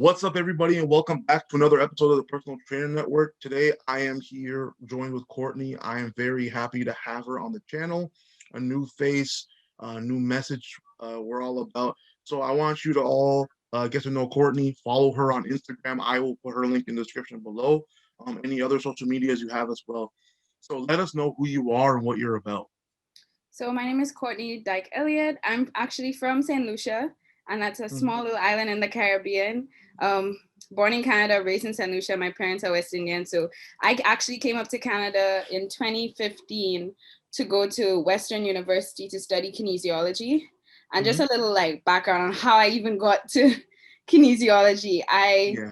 What's up, everybody, and welcome back to another episode of the Personal Trainer Network. Today, I am here joined with Courtney. I am very happy to have her on the channel. A new face, a new message we're all about. So I want you to all get to know Courtney. Follow her on Instagram. I will put her link in the description below. Any other social medias you have as well. So let us know who you are and what you're about. So my name is Courtney Dyke Elliott. I'm actually from St. Lucia, and that's a Mhm. small little island in the Caribbean. Um, Born in Canada, raised in St. Lucia. My parents are West Indian. So I actually came up to Canada in 2015 to go to Western University to study kinesiology. And just Mhm. a little like background on how I even got to kinesiology. Yeah.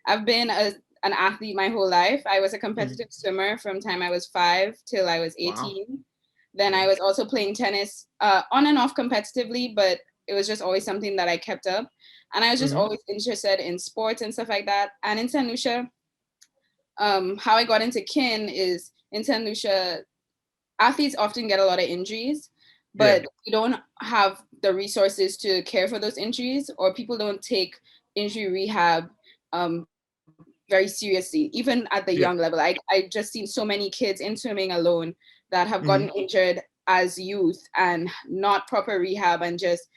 I've been an athlete my whole life. I was a Mhm. competitive swimmer from time I was 5 till I was Wow. 18. Then I Yeah. was also playing tennis on and off competitively, but it was just always something that I kept up. And I was just Mhm. always interested in sports and stuff like that. And in St. Lucia, how I got into kin is in St. Lucia, athletes often get a lot of injuries, Yeah. but we don't have the resources to care for those injuries, or people don't take injury rehab very seriously, even at the young level. Yeah. I just seen so many kids in swimming alone that have gotten Mhm. injured as youth and not proper rehab, and just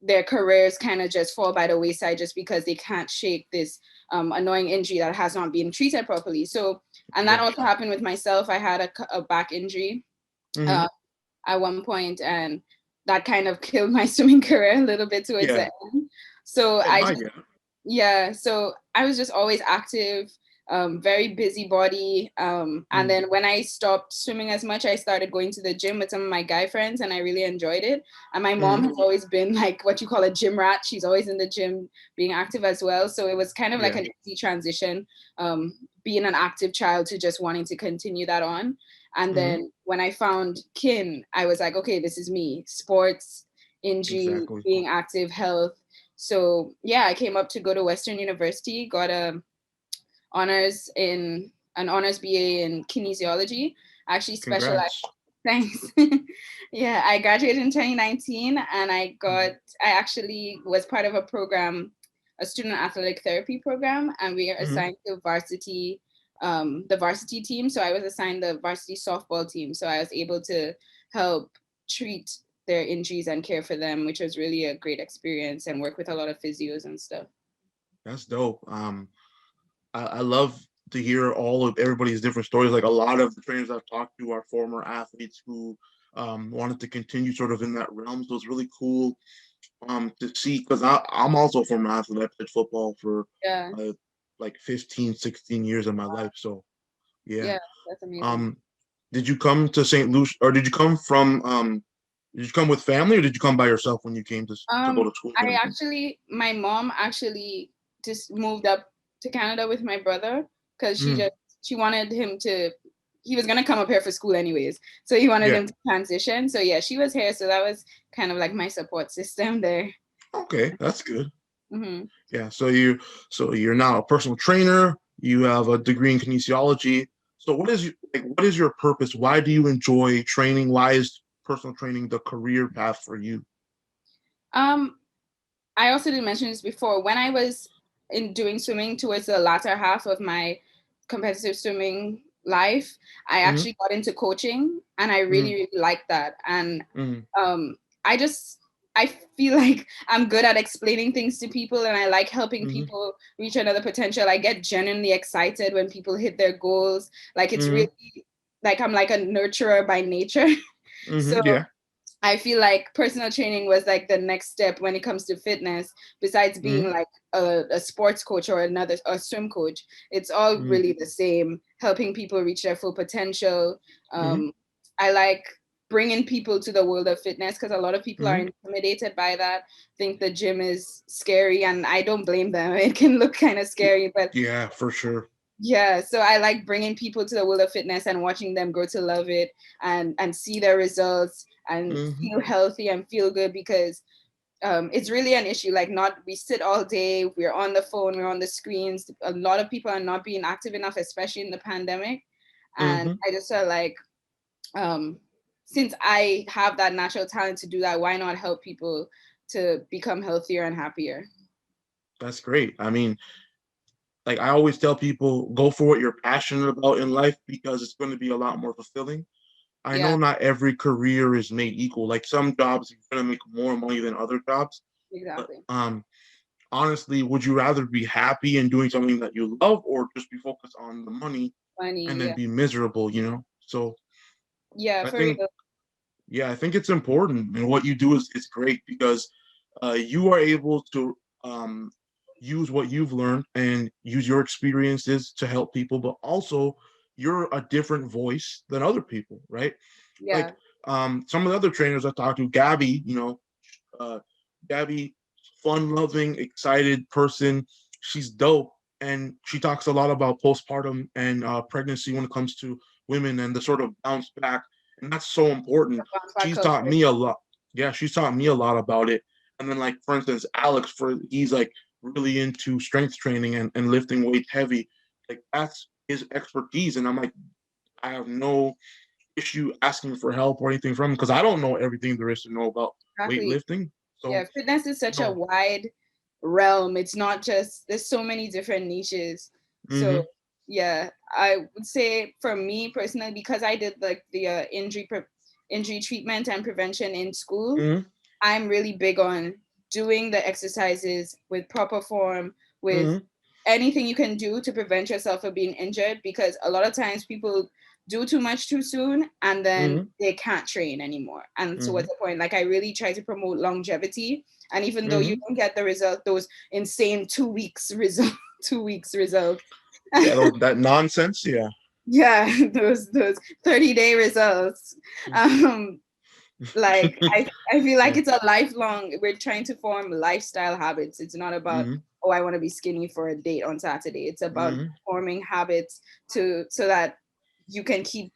their careers kind of just fall by the wayside just because they can't shake this annoying injury that has not been treated properly. So, and that Yeah. also happened with myself. I had a back injury Mhm. uh, at one point, and that kind of killed my swimming career a little bit towards the Yeah. end. So Oh I my just, God. yeah, so I was just always active, very busybody. And Mhm. then when I stopped swimming as much, I started going to the gym with some of my guy friends, and I really enjoyed it. And my mom Mhm. has always been like what you call a gym rat. She's always in the gym being active as well. So it was kind of like Yeah. an easy transition, being an active child to just wanting to continue that on. And Mhm. then when I found kin, I was like, okay, this is me. Sports, injury, Exactly. being active, health. So yeah, I came up to go to Western University, got honors in an honors BA in kinesiology. I actually specialized. Congrats. Thanks. Yeah, I graduated in 2019, and Mhm. I actually was part of a program, a student athletic therapy program, and we are Mhm. assigned to the varsity team. So I was assigned the varsity softball team. So I was able to help treat their injuries and care for them, which was really a great experience, and work with a lot of physios and stuff. That's dope. I love to hear all of everybody's different stories. Like a lot of the trainers I've talked to are former athletes who wanted to continue sort of in that realm. So it's really cool to see because I'm also a former athlete. I played football for Yeah, uh, like 15, 16 years of my life. So yeah. yeah, that's amazing. Um, did you come to St. Lucia or did you come with family or did you come by yourself when you came to go to school and everything? My mom actually just moved up to Canada with my brother because Mm, she wanted him to, he was gonna come up here for school anyways. So he wanted yeah. him to transition. So yeah, she was here. So that was kind of like my support system there. Okay, that's good. Hmm. Yeah. So you're now a personal trainer. You have a degree in kinesiology. So what is your purpose? Why do you enjoy training? Why is personal training the career path for you? Um, I also didn't mention this before. When I was in doing swimming towards the latter half of my competitive swimming life, I Mm-hmm, actually got into coaching, and I mm-hmm, really, really liked that. And mm-hmm, um, I just I feel like I'm good at explaining things to people, and I like helping mm-hmm, people reach another potential. I get genuinely excited when people hit their goals. Like it's mm-hmm, really like I'm like a nurturer by nature. mm-hmm, So yeah. I feel like personal training was like the next step when it comes to fitness, besides Mm-hmm, being like a sports coach or another a swim coach. It's all mm-hmm, really the same, helping people reach their full potential. mm-hmm, Um, I like bringing people to the world of fitness because a lot of people are mm-hmm. intimidated by that, think the gym is scary, and I don't blame them. It can look kind of scary, but Yeah, for sure. yeah, so I like bringing people to the world of fitness and watching them grow to love it, and see their results and Mm-hmm, feel healthy and feel good, because it's really an issue. Like, not we sit all day, we're on the phone, we're on the screens. A lot of people are not being active enough, especially in the pandemic. And mm-hmm. I just felt like, um, since I have that natural talent to do that, why not help people to become healthier and happier? That's great. I mean, like I always tell people, go for what you're passionate about in life because it's going to be a lot more fulfilling. I know Yeah, not every career is made equal. Like some jobs you're going to make more money than other jobs, but exactly. honestly, would you rather be happy in doing something that you love or just be focused on the money Funny, and then yeah. be miserable, you know? So Yeah, I for think, real. yeah, I think it's important. And what you do is great because you are able to use what you've learned and use your experiences to help people, but also you're a different voice than other people, right? Yeah. Like some of the other trainers I talked to, Gabby, uh, Gabby, fun-loving, excited person. She's dope, and she talks a lot about postpartum and pregnancy when it comes to women and the sort of bounce back, and that's so important. Bounce back She's taught culture. me a lot. Yeah, she's taught me a lot about it. And then, like for instance, Alex, he's like really into strength training and lifting weights heavy. Like that's his expertise, and I'm like, I have no issue asking for help or anything from him because I don't know everything there is to know about Exactly. weightlifting. So, Yeah, fitness is such a no. wide realm. It's not just, there's so many different niches. So Mm-hmm. yeah, I would say for me personally, because I did like the injury treatment and prevention in school, Mm-hmm. I'm really big on doing the exercises with proper form, with Mm-hmm. anything you can do to prevent yourself from being injured, because a lot of times people do too much too soon and then Mm-hmm. they can't train anymore. And so Mm-hmm. what's the point? Like I really try to promote longevity. And even though you Mm-hmm. don't get the result, those insane 2 weeks result, 2 weeks results. Yeah, that nonsense. Yeah. Yeah, those 30-day results. Um, like I feel like Yeah. it's a lifelong, we're trying to form lifestyle habits. It's not about, Mm-hmm. oh, I want to be skinny for a date on Saturday. It's about Mm-hmm. forming habits to so that you can keep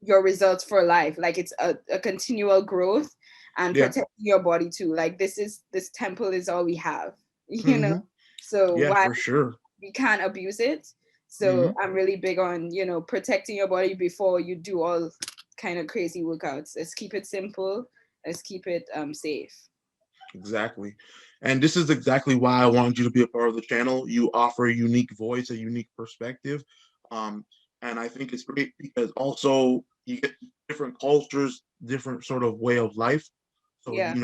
your results for life. Like it's a continual growth and Yeah. protecting your body too. Like this temple is all we have, you know. Mm-hmm. So Yeah, why for sure. we can't abuse it. So Mm-hmm. I'm really big on, protecting your body before you do all kind of crazy workouts. Let's keep it simple. Let's keep it safe. Exactly. And this is exactly why I wanted you to be a part of the channel. You offer a unique voice, a unique perspective. Um, and I think it's great because also you get different cultures, different sort of way of life. So, Yeah.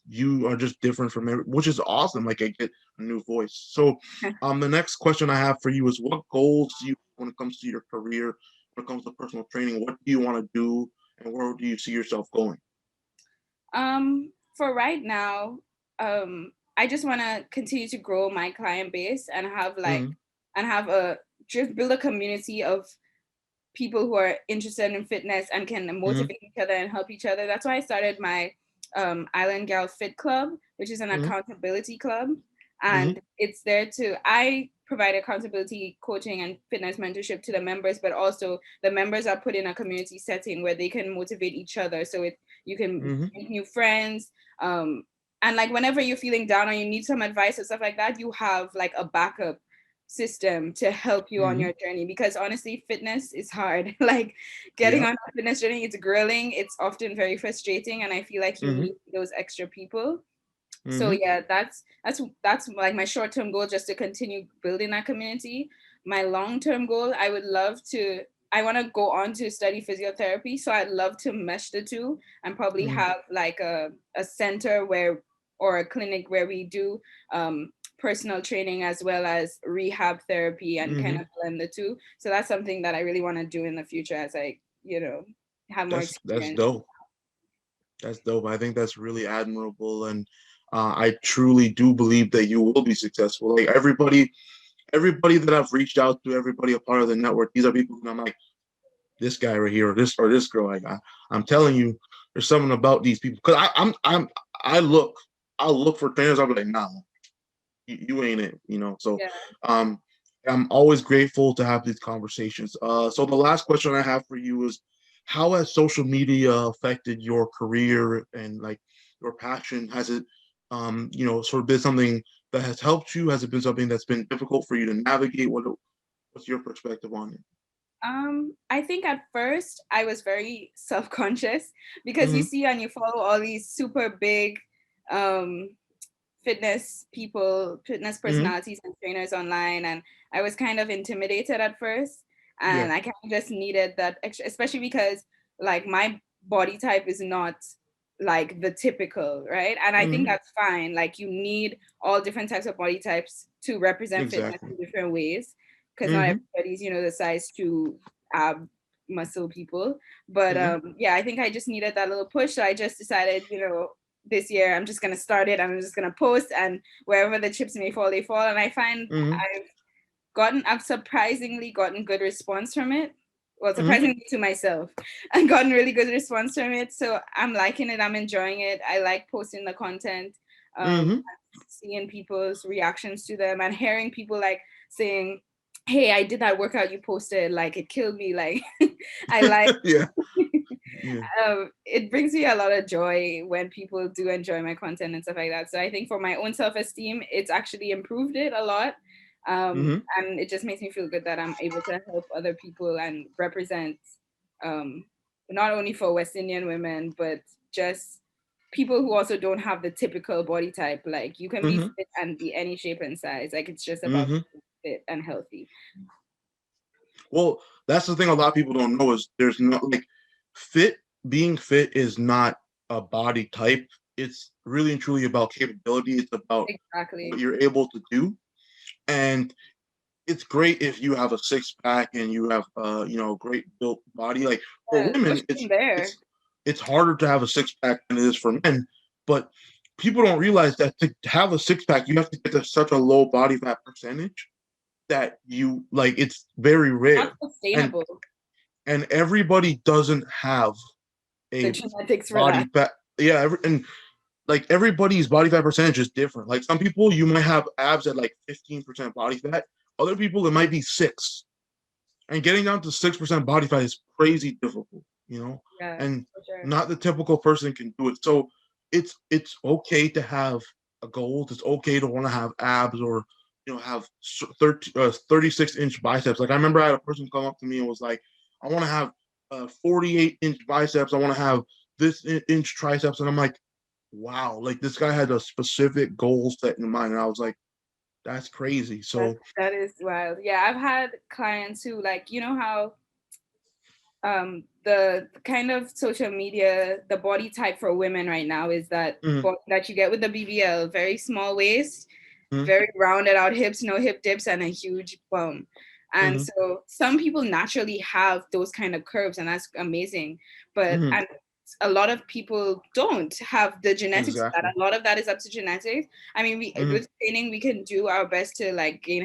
you are just different from which is awesome. Like I get a new voice. So, the next question I have for you is what goals do you when it comes to your career, when it comes to personal training, what do you want to do and where do you see yourself going? For right now, I just want to continue to grow my client base and have Mm-hmm. a just build a community of people who are interested in fitness and can Mm-hmm. motivate each other and help each other. That's why I started my Island Gal Fit Club, which is an Mm-hmm. accountability club. Mm-hmm. And it's there I provide accountability coaching and fitness mentorship to the members, but also the members are put in a community setting where they can motivate each other. So you can Mm-hmm. make new friends. And like whenever you're feeling down or you need some advice or stuff like that, you have like a backup system to help you on Mm-hmm. your journey, because honestly fitness is hard. Like getting Yeah. on a fitness journey, it's grilling, it's often very frustrating, and I feel like you Mm-hmm. need those extra people. So Mm-hmm. yeah, that's like my short-term goal, just to continue building that community. My long-term goal, I want to go on to study physiotherapy, so I'd love to mesh the two and probably Mm-hmm. have like a center where, or a clinic where we do personal training as well as rehab therapy and kind Mm-hmm. of blend the two. So that's something that I really want to do in the future as I, have more That's experience. dope. That's dope. I think that's really admirable, and I truly do believe that you will be successful. Like everybody that I've reached out to, everybody a part of the network, these are people who I'm like, this guy right here, or this girl. Like I'm telling you, there's something about these people. Because I look, I'll look for trainers. I'll be like, nah, you ain't it. So Yeah. um, I'm always grateful to have these conversations. So the last question I have for you is, how has social media affected your career and like your passion? Has it, sort of been something that has helped you? Has it been something that's been difficult for you to navigate? What's your perspective on it? I think at first I was very self-conscious because you Mm-hmm. see and you follow all these super big um fitness people, fitness Mm-hmm. personalities and trainers online, and I was kind of intimidated at first, Yeah. and I kind of just needed that extra, especially because like my body type is not like the typical, right? And I think Mm-hmm. that's fine. Like you need all different types of body types to represent fitness Exactly. in different ways, because not Mm-hmm. everybody's, the size to ab muscle people. But Mm-hmm. yeah, I think I just needed that little push. So I just decided, this year I'm just gonna start it and I'm just gonna post, and wherever the chips may fall, they fall. And I find Mm-hmm. I've surprisingly gotten good response from it. Well, Mm-hmm. surprisingly to myself, I've gotten really good response from it. So I'm liking it. I'm enjoying it. I like posting the content, um, Mm-hmm. seeing people's reactions to them, and hearing people like saying, "Hey, I did that workout you posted. Like it killed me. Like I like." Yeah. Yeah. It brings me a lot of joy when people do enjoy my content and stuff like that. So I think for my own self-esteem, it's actually improved it a lot. Mm-hmm. And it just makes me feel good that I'm able to help other people and represent, um, not only for West Indian women, but just people who also don't have the typical body type. Like you can be Mm-hmm. fit and be any shape and size. Like it's just about Mm-hmm. being fit and healthy. Well, that's the thing a lot of people don't know is there's not like fit being fit is not a body type. It's really and truly about capability. It's about what Exactly. you're able to do. And it's great if you have a six pack and you have great built body. Like for Yeah, women, especially in there. it's harder to have a six pack than it is for men. But people don't realize that to have a six pack, you have to get to such a low body fat percentage that you like it's very Not rare. And sustainable. and everybody doesn't have The a genetics for body that. fat. Yeah, and like everybody's body fat percentage is different. Like some people you might have abs at like 15% body fat. Other people it might be 6. And getting down to 6% body fat is crazy difficult. Yeah, And for sure. not the typical person can do it. So it's okay to have a goal. It's okay to want to have abs or have 36-inch biceps. Like I remember I had a person come up to me and was like, I want to have 48-inch biceps. I want to have this inch triceps. And I'm like, wow, like this guy had a specific goal set in mind. And I was like, that's crazy. That So that is wild. Yeah, I've had clients who like, how the kind of social media, the body type for women right now is that mm, that you get with the BBL, very small waist, mm, very rounded out hips, no hip dips, and a huge bum. And mm, so some people naturally have those kind of curves, and that's amazing. But mm, and a lot of people don't have the genetics for that. exactly. A lot of that is up to genetics. I mean, Mm, with training, we can do our best to like gain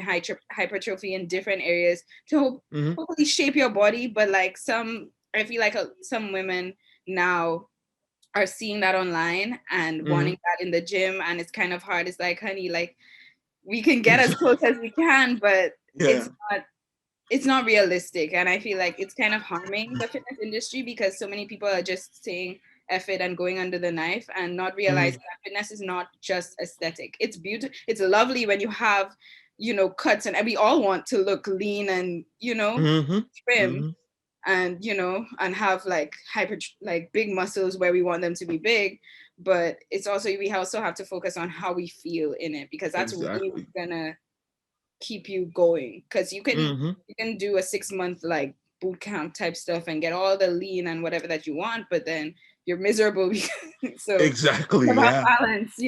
hypertrophy in different areas to mm, hopefully shape your body. But like I feel like some women now are seeing that online and wanting mm, that in the gym, and it's kind of hard. It's like, honey, like we can get as exactly. close as we can, but Yeah. it's not realistic. And I feel like it's kind of harming the fitness industry because so many people are just saying F it and going under the knife and not realizing Mm, that fitness is not just aesthetic. It's beautiful. It's lovely when you have, cuts, and we all want to look lean and, mm, trim, mm, and and have like like big muscles where we want them to be big. But we also have to focus on how we feel in it, because that's really exactly. gonna keep you going. Because Mm, you can do a 6 month like boot camp type stuff and get all the lean and whatever that you want, but then you're miserable. So exactly. about Yeah. balance.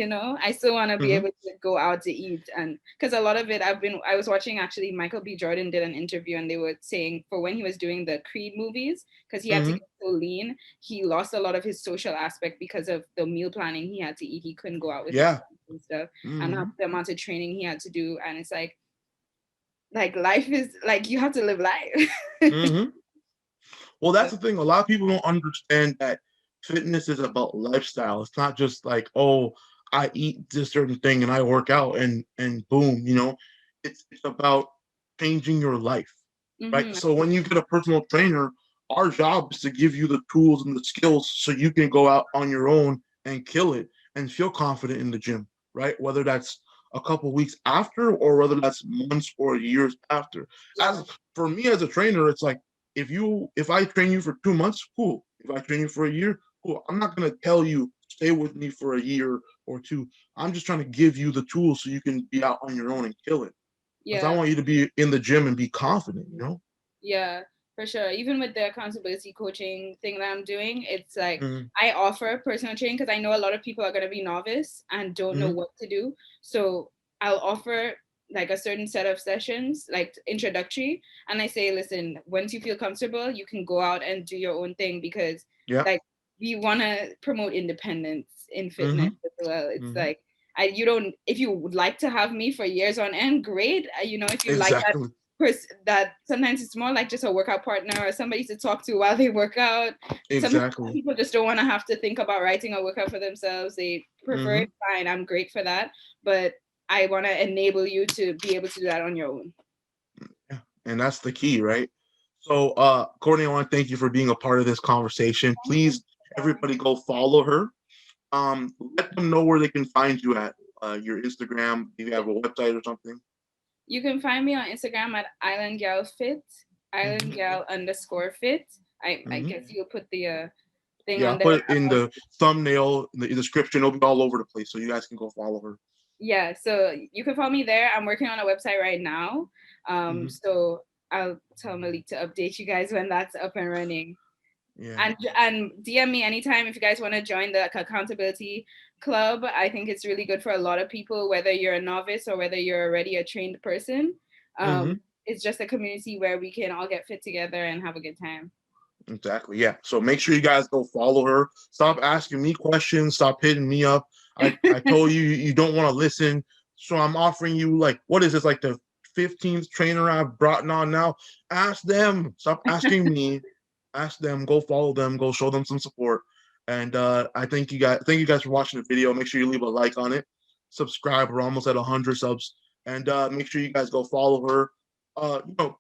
I still want to be Mm, able to go out to eat. And because a lot of it, I was watching, actually, Michael B. Jordan did an interview, and they were saying for when he was doing the Creed movies, because he had to mm, get so lean, he lost a lot of his social aspect because of the meal planning he had to eat. He couldn't go out with his yeah. friends and stuff, and Mm, the amount of training he had to do. And it's like life is like, you have to live life. mm. Well, that's the thing. A lot of people don't understand that fitness is about lifestyle. It's not just like, oh, I eat this certain thing and I work out and boom. It's about changing your life, right? Hmm. So when you get a personal trainer, our job is to give you the tools and the skills so you can go out on your own and kill it and feel confident in the gym, right? Whether that's a couple weeks after or whether that's months or years after. Yeah. As for me as a trainer, it's like if I train you for 2 months, cool. If I train you for a year, cool. I'm not gonna tell you stay with me for a year or two. I'm just trying to give you the tools so you can be out on your own and kill it. Because I Yeah. want you to be in the gym and be confident, you know? Yeah, for sure. Even with the accountability coaching thing that I'm doing, it's like Mm-hmm. I offer personal training because I know a lot of people are going to be novice and don't know Mm-hmm. what to do. So I'll offer like a certain set of sessions, like introductory. And I say, listen, once you feel comfortable, you can go out and do your own thing because Yeah. like we want to promote independence in Mm-hmm. fitness as well. It's Mm-hmm. like, you don't, if you would like to have me for years on end, great. If you like that Exactly. that sometimes it's more like just a workout partner or somebody to talk to while they work out. Sometimes Exactly. people just don't want to have to think about writing a workout for themselves. They prefer Mm-hmm. it, fine. I'm great for that. But I want to enable you to be able to do that on your own. Yeah. And that's the key, right? So, Courtney, I want to thank you for being a part of this conversation. Please, everybody, go follow her. Let them know where they can find you at your Instagram. Do you have a website or something? You can find me on Instagram at Island Gal Fit, Island Mm-hmm. Gal _ fit. I Mm-hmm. guess you'll put the thing Yeah, on I'll there. put it in the thumbnail, in the description. It'll be all over the place, so you guys can go follow her. Yeah, so you can follow me there. I'm working on a website right now. Mm-hmm. So I'll tell Malik to update you guys when that's up and running. Yeah. And DM me anytime if you guys want to join the accountability club. I think it's really good for a lot of people, whether you're a novice or whether you're already a trained person. Mm-hmm. It's just a community where we can all get fit together and have a good time. Exactly. Yeah. So make sure you guys go follow her. Stop asking me questions. Stop hitting me up. I told you you don't want to listen. So I'm offering you, like, what is this, like the 15th trainer I've brought on now? Ask them. Stop asking me. Ask them. Go follow them. Go show them some support. And I thank you guys for watching the video. Make sure you leave a like on it. Subscribe. We're almost at 100 subs. And make sure you guys go follow her.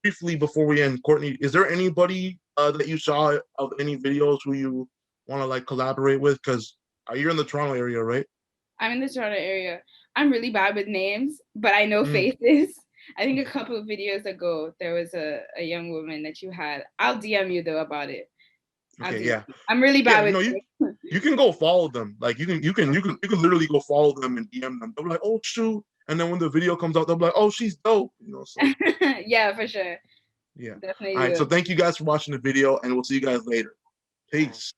Briefly before we end, Courtney, is there anybody that you saw of any videos who you want to like collaborate with? Because you're in the Toronto area, right? I'm in the Toronto area. I'm really bad with names, but I know Mm, faces. I think a couple of videos ago, there was a young woman that you had. I'll DM you though about it. okay, yeah, I'm really yeah. bad with No, names. you can go follow them. Like you can literally go follow them and DM them. They'll be like, oh shoot, and then when the video comes out, they'll be like, oh, she's dope. So Yeah, for sure. yeah. Definitely All right. do. So thank you guys for watching the video, and we'll see you guys later. Peace.